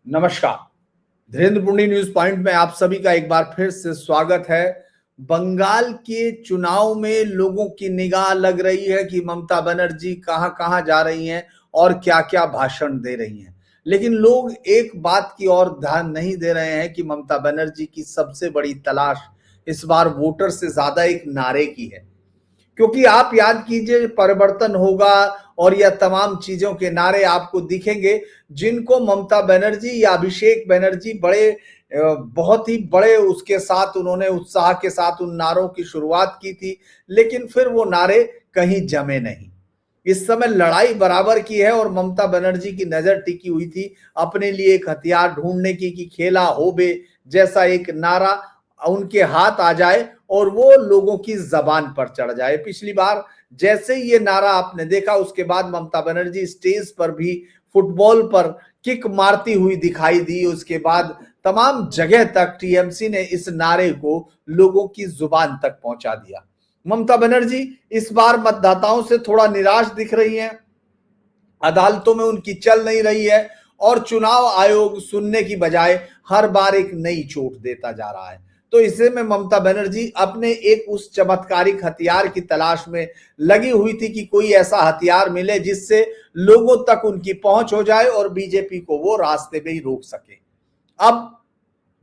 नमस्कार। Dhirendra पुंडी news point में आप सभी का एक बार फिर से स्वागत है। बंगाल के चुनाव में लोगों की निगाह लग रही है कि ममता बनर्जी कहां कहां जा रही हैं और क्या क्या भाषण दे रही हैं, लेकिन लोग एक बात की ओर ध्यान नहीं दे रहे हैं कि ममता बनर्जी की सबसे बड़ी तलाश इस बार वोटर से ज्यादा एक नारे की है। क्योंकि आप याद कीजिए, परिवर्तन होगा और यह तमाम चीजों के नारे आपको दिखेंगे जिनको ममता बनर्जी या अभिषेक बनर्जी बहुत ही बड़े उसके साथ उन्होंने उत्साह के साथ उन नारों की शुरुआत की थी, लेकिन फिर वो नारे कहीं जमे नहीं। इस समय लड़ाई बराबर की है और ममता बनर्जी की नजर टिकी हुई थी अपने लिए एक हथियार ढूंढने की कि खेला होबे जैसा एक नारा उनके हाथ आ जाए और वो लोगों की जबान पर चढ़ जाए। पिछली बार जैसे ही ये नारा आपने देखा, उसके बाद ममता बनर्जी स्टेज पर भी फुटबॉल पर किक मारती हुई दिखाई दी। उसके बाद तमाम जगह तक टीएमसी ने इस नारे को लोगों की जुबान तक पहुंचा दिया। ममता बनर्जी इस बार मतदाताओं से थोड़ा निराश दिख रही हैं, अदालतों में उनकी चल नहीं रही है और चुनाव आयोग सुनने की बजाय हर बार एक नई चोट देता जा रहा है। तो इसे में ममता बनर्जी अपने एक उस चमत्कारिक हथियार की तलाश में लगी हुई थी कि कोई ऐसा हथियार मिले जिससे लोगों तक उनकी पहुंच हो जाए और बीजेपी को वो रास्ते में ही रोक सके। अब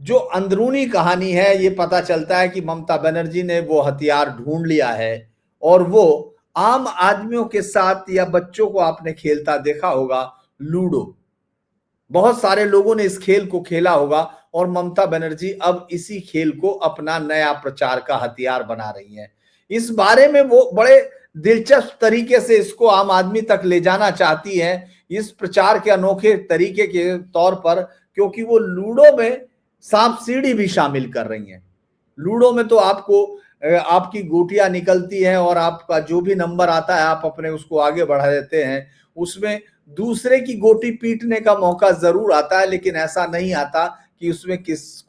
जो अंदरूनी कहानी है, ये पता चलता है कि ममता बनर्जी ने वो हथियार ढूंढ लिया है और वो आम आदमियों के साथ या बच्चों को आपने खेलता देखा होगा, लूडो। बहुत सारे लोगों ने इस खेल को खेला होगा और ममता बनर्जी अब इसी खेल को अपना नया प्रचार का हथियार बना रही हैं। इस बारे में वो बड़े दिलचस्प तरीके से इसको आम आदमी तक ले जाना चाहती हैं, इस प्रचार के अनोखे तरीके के तौर पर, क्योंकि वो लूडो में सांप सीढ़ी भी शामिल कर रही हैं। लूडो में तो आपको आपकी गोटियां निकलती हैं और आपका जो भी नंबर आता है आप अपने उसको आगे बढ़ा देते हैं। उसमें दूसरे की गोटी पीटने का मौका जरूर आता है, लेकिन ऐसा नहीं आता कि उसमें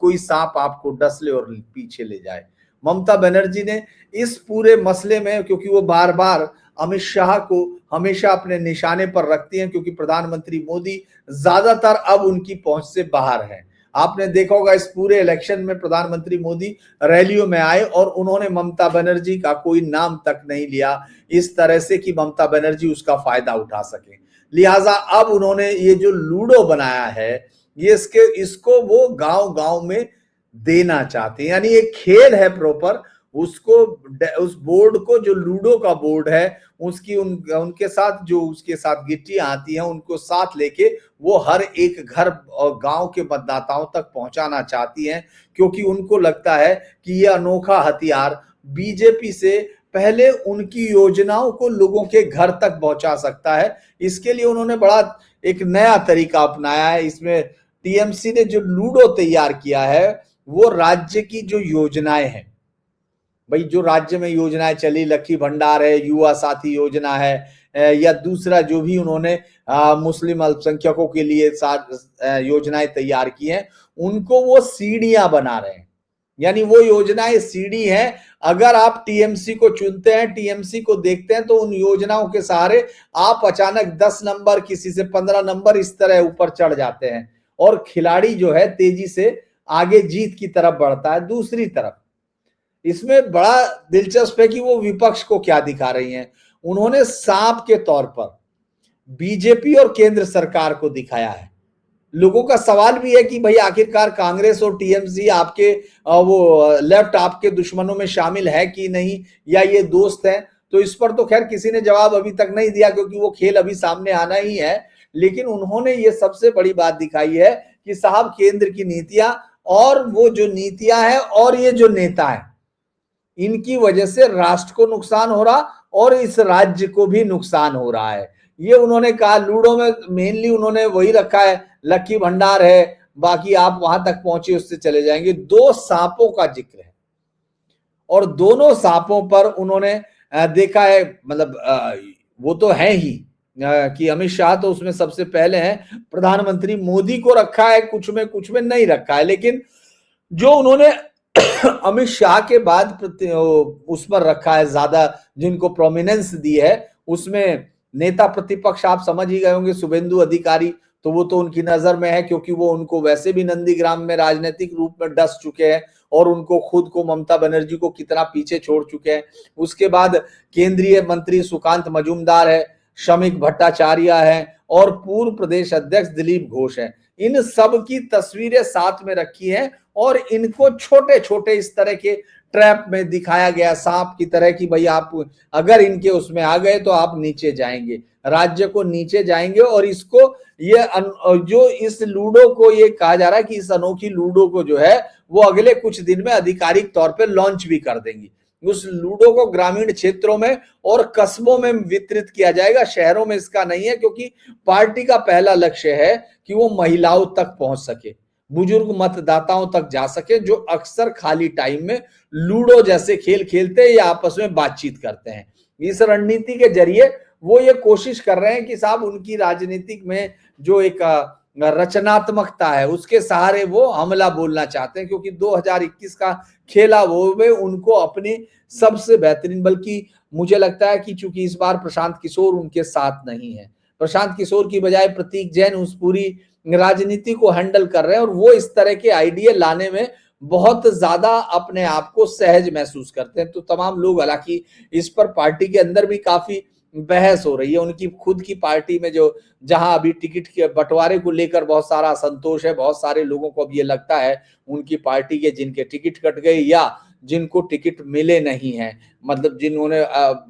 कोई सांप आपको डस ले और पीछे ले जाए। ममता बनर्जी ने इस पूरे मसले में, क्योंकि वो बार बार अमित शाह को हमेशा अपने निशाने पर रखती हैं, क्योंकि प्रधानमंत्री मोदी ज्यादातर अब उनकी पहुंच से बाहर हैं। आपने देखा होगा इस पूरे इलेक्शन में प्रधानमंत्री मोदी रैलियों में आए और उन्होंने ममता बनर्जी का कोई नाम तक नहीं लिया, इस तरह से कि ममता बनर्जी उसका फायदा उठा सके। लिहाजा अब उन्होंने ये जो लूडो बनाया है, ये इसको वो गांव गांव में देना चाहते हैं। यानी एक खेल है प्रॉपर, उसको उस बोर्ड को, जो लूडो का बोर्ड है, उसकी उनके साथ जो उसके साथ गिट्टियां आती हैं उनको साथ लेके वो हर एक घर और गांव के मतदाताओं तक पहुंचाना चाहती हैं, क्योंकि उनको लगता है कि यह अनोखा हथियार बीजेपी से पहले उनकी योजनाओं को लोगों के घर तक पहुंचा सकता है। इसके लिए उन्होंने बड़ा एक नया तरीका अपनाया है। इसमें टीएमसी ने जो लूडो तैयार किया है वो राज्य की जो योजनाएं हैं, भाई जो राज्य में योजनाएं चली, लक्की भंडार है, युवा साथी योजना है, या दूसरा जो भी उन्होंने मुस्लिम अल्पसंख्यकों के लिए योजनाएं तैयार की हैं, उनको वो सीढ़ियां बना रहे हैं। यानी वो योजनाएं सीढ़ी है। अगर आप टीएमसी को चुनते हैं, टीएमसी को देखते हैं, तो उन योजनाओं के सहारे आप अचानक 10 नंबर, किसी से 15 नंबर इस तरह ऊपर चढ़ जाते हैं और खिलाड़ी जो है तेजी से आगे जीत की तरफ बढ़ता है। दूसरी तरफ इसमें बड़ा दिलचस्प है कि वो विपक्ष को क्या दिखा रही हैं। उन्होंने सांप के तौर पर बीजेपी और केंद्र सरकार को दिखाया है। लोगों का सवाल भी है कि भाई आखिरकार कांग्रेस और टीएमसी आपके वो लेफ्ट आपके दुश्मनों में शामिल है कि नहीं, या ये दोस्त है। तो इस पर तो खैर किसी ने जवाब अभी तक नहीं दिया, क्योंकि वो खेल अभी सामने आना ही है। लेकिन उन्होंने ये सबसे बड़ी बात दिखाई है कि साहब, केंद्र की नीतियां और वो जो नीतियां हैं और ये जो नेता है, इनकी वजह से राष्ट्र को नुकसान हो रहा और इस राज्य को भी नुकसान हो रहा है। ये उन्होंने कहा। लूडो में मेनली उन्होंने वही रखा है, लक्की भंडार है, बाकी आप वहां तक पहुंचे उससे चले जाएंगे। 2 सांपों का जिक्र है और दोनों सांपों पर उन्होंने देखा है, मतलब वो तो है ही कि अमित शाह तो उसमें सबसे पहले हैं, प्रधानमंत्री मोदी को रखा है, कुछ में नहीं रखा है। लेकिन जो उन्होंने अमित शाह के बाद उस पर रखा है ज्यादा, जिनको प्रोमिनेंस दी है, उसमें नेता प्रतिपक्ष आप समझ ही गए होंगे, शुभेंदु अधिकारी। तो वो तो उनकी नजर में है, क्योंकि वो उनको वैसे भी नंदीग्राम में राजनीतिक रूप में डस चुके हैं और उनको खुद को ममता बनर्जी को कितना पीछे छोड़ चुके हैं। उसके बाद केंद्रीय मंत्री सुकांत मजूमदार है, श्रमिक भट्टाचार्य है और पूर्व प्रदेश अध्यक्ष दिलीप घोष है। इन सब की तस्वीरें साथ में रखी हैं और इनको छोटे छोटे इस तरह के ट्रैप में दिखाया गया, सांप की तरह कि भाई आप अगर इनके उसमें आ गए तो आप नीचे जाएंगे, राज्य को नीचे जाएंगे। और इसको ये जो इस लूडो को ये कहा जा रहा है कि इस अनोखी लूडो को जो है वो अगले कुछ दिन में आधिकारिक तौर पे लॉन्च भी कर देंगी। उस लूडो को ग्रामीण क्षेत्रों में और कस्बों में वितरित किया जाएगा, शहरों में इसका नहीं है, क्योंकि पार्टी का पहला लक्ष्य है कि वो महिलाओं तक पहुंच सके, बुजुर्ग मतदाताओं तक जा सके, जो अक्सर खाली टाइम में लूडो जैसे खेल खेलते हैं या आपस में बातचीत करते हैं। इस रणनीति के जरिए वो ये कोशिश कर रहे हैं कि साहब उनकी राजनीतिक में जो एक रचनात्मकता है उसके सहारे वो हमला बोलना चाहते हैं, क्योंकि 2021 का खेला वो में उनको अपनी सबसे बेहतरीन, बल्कि मुझे लगता है कि चूंकि इस बार प्रशांत किशोर उनके साथ नहीं है, प्रशांत किशोर की बजाय प्रतीक जैन उस पूरी राजनीति को हैंडल कर रहे हैं और वो इस तरह के आइडिया लाने में बहुत ज्यादा अपने आप को सहज महसूस करते हैं। तो तमाम लोग, हालांकि इस पर पार्टी के अंदर भी काफी बहस हो रही है, उनकी खुद की पार्टी में जो जहां अभी टिकट के बंटवारे को लेकर बहुत सारा असंतोष है, बहुत सारे लोगों को अब ये लगता है उनकी पार्टी के जिनके टिकट कट गए या जिनको टिकट मिले नहीं है, मतलब जिन्होंने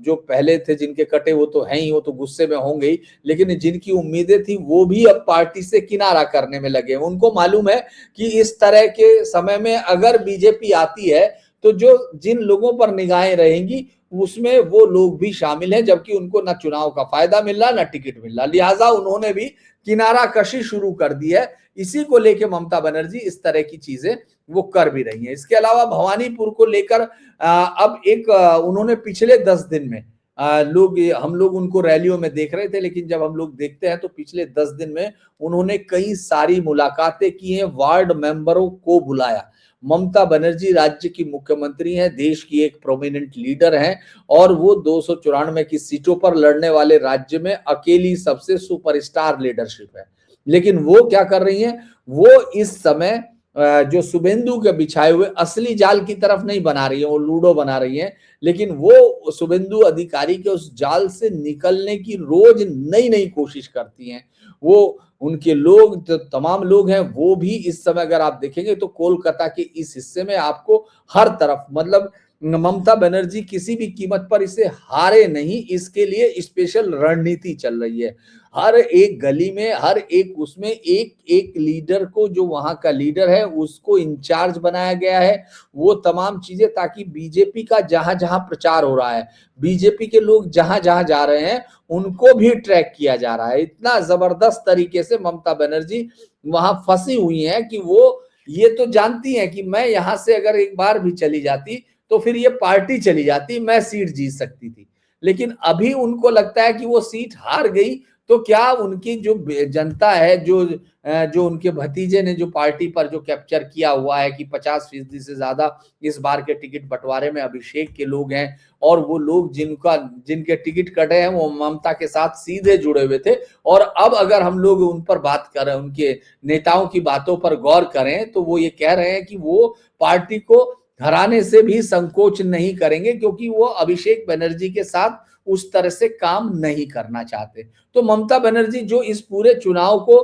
जो पहले थे जिनके कटे वो तो हैं ही, वो तो गुस्से में होंगे ही, लेकिन जिनकी उम्मीदें थी वो भी अब पार्टी से किनारा करने में लगे। उनको मालूम है कि इस तरह के समय में अगर बीजेपी आती है तो जो जिन लोगों पर निगाहें रहेंगी उसमें वो लोग भी शामिल हैं, जबकि उनको ना चुनाव का फायदा मिल रहा ना टिकट मिल रहा, लिहाजा उन्होंने भी किनारा कशी शुरू कर दी है। इसी को लेके ममता बनर्जी इस तरह की चीजें वो कर भी रही हैं। इसके अलावा भवानीपुर को लेकर अब एक उन्होंने पिछले 10 दिन में हम लोग उनको रैलियों में देख रहे थे, लेकिन जब हम लोग देखते हैं तो पिछले 10 दिन में उन्होंने कई सारी मुलाकातें की हैं, वार्ड मेंबरों को बुलाया। ममता बनर्जी राज्य की मुख्यमंत्री हैं, देश की एक प्रोमिनेंट लीडर हैं और वो 294 की सीटों पर लड़ने वाले राज्य में अकेली सबसे सुपरस्टार लीडरशिप है। लेकिन वो क्या कर रही हैं, वो इस समय जो शुभेंदु के बिछाए हुए असली जाल की तरफ नहीं बना रही है, वो लूडो बना रही है, लेकिन वो शुभेंदु अधिकारी के उस जाल से निकलने की रोज नई नई कोशिश करती हैं। वो उनके लोग जो तमाम लोग हैं वो भी इस समय अगर आप देखेंगे तो कोलकाता के इस हिस्से में आपको हर तरफ, मतलब ममता बनर्जी किसी भी कीमत पर इसे हारे नहीं, इसके लिए स्पेशल रणनीति चल रही है। हर एक गली में, हर एक उसमें एक एक लीडर को, जो वहां का लीडर है उसको इंचार्ज बनाया गया है, वो तमाम चीजें, ताकि बीजेपी का जहां जहां प्रचार हो रहा है, बीजेपी के लोग जहां जहां जा रहे हैं उनको भी ट्रैक किया जा रहा है। इतना जबरदस्त तरीके से ममता बनर्जी वहां फंसी हुई है कि वो ये तो जानती है कि मैं यहां से अगर एक बार भी चली जाती तो फिर ये पार्टी चली जाती, मैं सीट जीत सकती थी, लेकिन अभी उनको लगता है कि वो सीट हार गई तो क्या उनकी जो जनता है, जो उनके भतीजे ने जो पार्टी पर जो कैप्चर किया हुआ है कि 50% से ज्यादा इस बार के टिकट बंटवारे में अभिषेक के लोग हैं और वो लोग जिनके टिकट कटे हैं वो ममता के साथ सीधे जुड़े हुए थे, और अब अगर हम लोग उन पर बात करें, उनके नेताओं की बातों पर गौर करें तो वो ये कह रहे हैं कि वो पार्टी को हराने से भी संकोच नहीं करेंगे, क्योंकि वो अभिषेक बनर्जी के साथ उस तरह से काम नहीं करना चाहते। तो ममता बनर्जी जो इस पूरे चुनाव को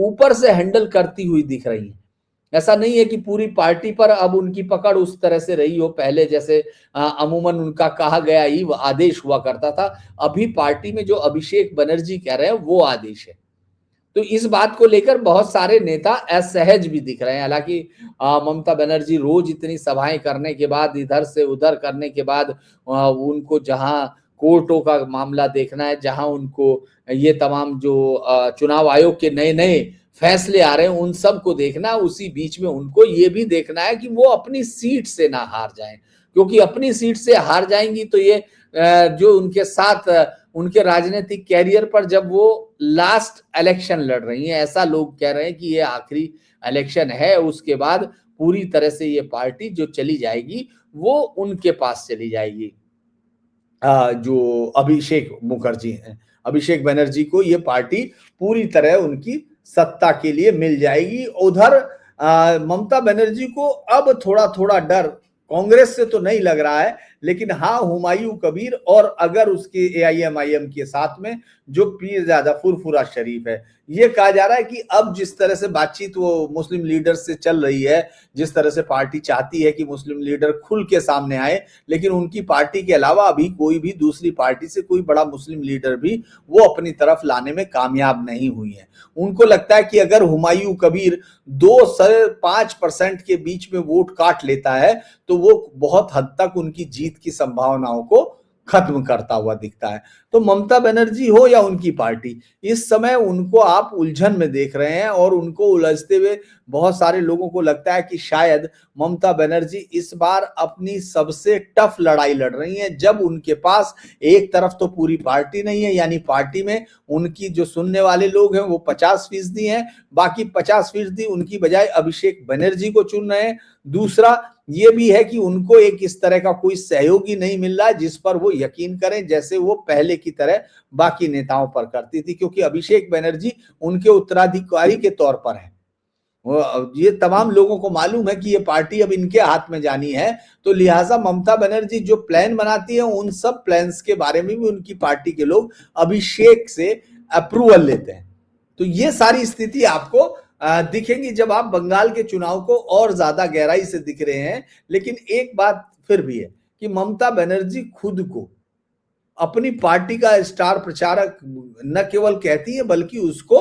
ऊपर से हैंडल करती हुई दिख रही है, ऐसा नहीं है कि पूरी पार्टी पर अब उनकी पकड़ उस तरह से रही हो पहले जैसे, अमूमन उनका कहा गया ही वो आदेश हुआ करता था। अभी पार्टी में जो अभिषेक बनर्जी कह रहे हैं वो आदेश है। तो इस बात को लेकर बहुत सारे नेता असहज भी दिख रहे हैं। हालांकि ममता बनर्जी रोज इतनी सभाएं करने के बाद, इधर से उधर करने के बाद, उनको जहां कोर्टों का मामला देखना है, जहां उनको ये तमाम जो चुनाव आयोग के नए नए फैसले आ रहे हैं उन सब को देखना, उसी बीच में उनको ये भी देखना है कि वो अपनी सीट से ना हार जाएं, क्योंकि अपनी सीट से हार जाएंगी तो ये जो उनके साथ उनके राजनीतिक कैरियर पर, जब वो लास्ट इलेक्शन लड़ रही हैं, ऐसा लोग कह रहे हैं कि ये आखिरी इलेक्शन है, उसके बाद पूरी तरह से ये पार्टी जो चली जाएगी वो उनके पास चली जाएगी, जो अभिषेक मुखर्जी हैं अभिषेक बनर्जी को ये पार्टी पूरी तरह उनकी सत्ता के लिए मिल जाएगी। उधर ममता बनर्जी को अब थोड़ा थोड़ा डर कांग्रेस से तो नहीं लग रहा है, लेकिन हाँ हुमायूं कबीर और अगर उसके एआईएमआईएम के साथ में जो पीरजादा फुरफुरा शरीफ है, ये कहा जा रहा है कि अब जिस तरह से बातचीत वो मुस्लिम लीडर से चल रही है, जिस तरह से पार्टी चाहती है कि मुस्लिम लीडर खुल के सामने आए, लेकिन उनकी पार्टी के अलावा अभी कोई भी दूसरी पार्टी से कोई बड़ा मुस्लिम लीडर भी वो अपनी तरफ लाने में कामयाब नहीं हुई है। उनको लगता है कि अगर हुमायूं कबीर 2 से 5% के बीच में वोट काट लेता है तो वो बहुत हद तक उनकी जीत की संभावनाओं को खत्म करता हुआ दिखता है। तो ममता बनर्जी हो या उनकी पार्टी, इस समय उनको आप उलझन में देख रहे हैं और उनको उलझते हुए बहुत सारे लोगों को लगता है कि शायद ममता बनर्जी इस बार अपनी सबसे टफ लड़ाई लड़ रही हैं, जब उनके पास एक तरफ तो पूरी पार्टी नहीं है, यानी पार्टी में उनकी जो सुनने वाले लोग हैं वो 50% हैं, बाकी 50% उनकी बजाय अभिषेक बनर्जी को चुन रहे हैं। दूसरा ये भी है कि उनको एक इस तरह का कोई सहयोगी नहीं मिल रहा है जिस पर वो यकीन करें जैसे वो पहले की तरह बाकी नेताओं पर करती थी, क्योंकि अभिषेक बनर्जी उनके उत्तराधिकारी के तौर पर है। ये तमाम लोगों को मालूम है कि ये पार्टी अब इनके हाथ में जानी है, तो लिहाजा ममता बनर्जी जो प्लान बनाती है उन सब प्लान्स के बारे में भी उनकी पार्टी के लोग अभिषेक से अप्रूवल लेते हैं। तो ये सारी स्थिति आपको दिखेंगी जब आप बंगाल के चुनाव को और ज्यादा गहराई से दिख रहे हैं। लेकिन एक बात फिर भी है कि ममता बनर्जी खुद को अपनी पार्टी का स्टार प्रचारक न केवल कहती है बल्कि उसको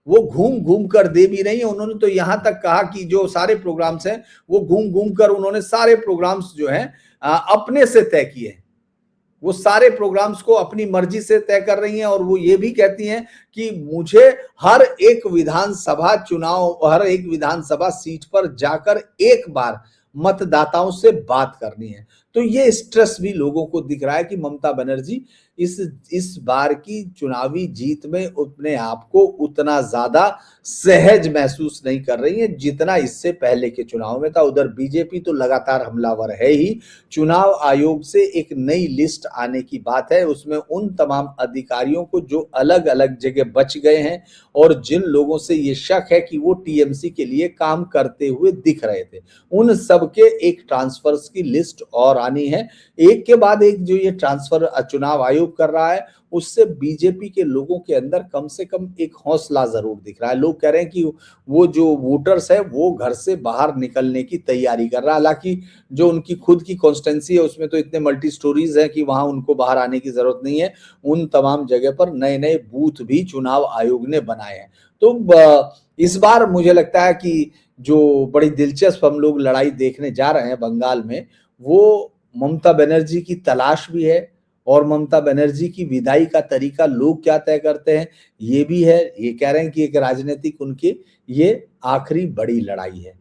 वो घूम घूम कर दे भी रही है। उन्होंने तो यहां तक कहा कि जो सारे प्रोग्राम्स हैं वो घूम घूम कर उन्होंने सारे प्रोग्राम्स जो हैं अपने से तय किए। वो सारे प्रोग्राम्स को अपनी मर्जी से तय कर रही हैं और वो ये भी कहती हैं कि मुझे हर एक विधानसभा सीट पर जाकर एक बार मतदाताओं से बात करनी है। तो ये स्ट्रेस भी लोगों को दिख रहा है कि ममता बनर्जी इस बार की चुनावी जीत में अपने आप को उतना ज्यादा सहज महसूस नहीं कर रही है जितना इससे पहले के चुनाव में था। उधर बीजेपी तो लगातार हमलावर है ही। चुनाव आयोग से एक नई लिस्ट आने की बात है, उसमें उन तमाम अधिकारियों को जो अलग अलग जगह बच गए हैं और जिन लोगों से ये शक है कि वो टीएमसी के लिए काम करते हुए दिख रहे थे, उन सबके एक ट्रांसफर्स की लिस्ट और आनी है। एक के बाद एक जो ये ट्रांसफर चुनाव आयोग कर रहा है उससे बीजेपी के लोगों के अंदर कम से कम एक हौसला जरूर दिख रहा है। लोग कह रहे हैं कि वो जो वोटर्स है वो घर से बाहर निकलने की तैयारी कर रहा है। हालांकि जो उनकी खुद की कॉन्स्टिट्यूंसी है उसमें तो इतने मल्टी स्टोरीज है कि वहां उनको बाहर आने की जरूरत नहीं है। उन तमाम जगह पर नए नए बूथ भी चुनाव आयोग ने बनाए हैं। तो इस बार मुझे लगता है कि जो बड़ी दिलचस्प हम लोग लड़ाई देखने जा रहे हैं बंगाल में, वो ममता बनर्जी की तलाश भी है और ममता बनर्जी की विदाई का तरीका लोग क्या तय करते हैं ये भी है। ये कह रहे हैं कि एक राजनीतिक उनकी ये आखिरी बड़ी लड़ाई है।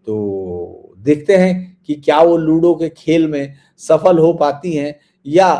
तो देखते हैं कि क्या वो लूडो के खेल में सफल हो पाती हैं या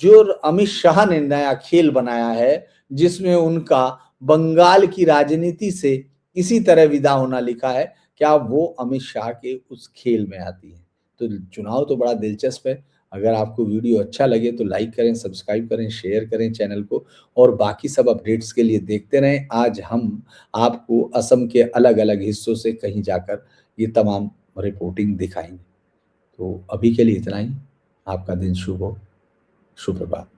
जो अमित शाह ने नया खेल बनाया है जिसमें उनका बंगाल की राजनीति से इसी तरह विदा होना लिखा है, क्या वो अमित शाह के उस खेल में आती है। तो चुनाव तो बड़ा दिलचस्प है। अगर आपको वीडियो अच्छा लगे तो लाइक करें, सब्सक्राइब करें, शेयर करें चैनल को और बाकी सब अपडेट्स के लिए देखते रहें। आज हम आपको असम के अलग अलग हिस्सों से कहीं जाकर ये तमाम रिपोर्टिंग दिखाएंगे। तो अभी के लिए इतना ही। आपका दिन शुभ हो। शुभ प्रभात।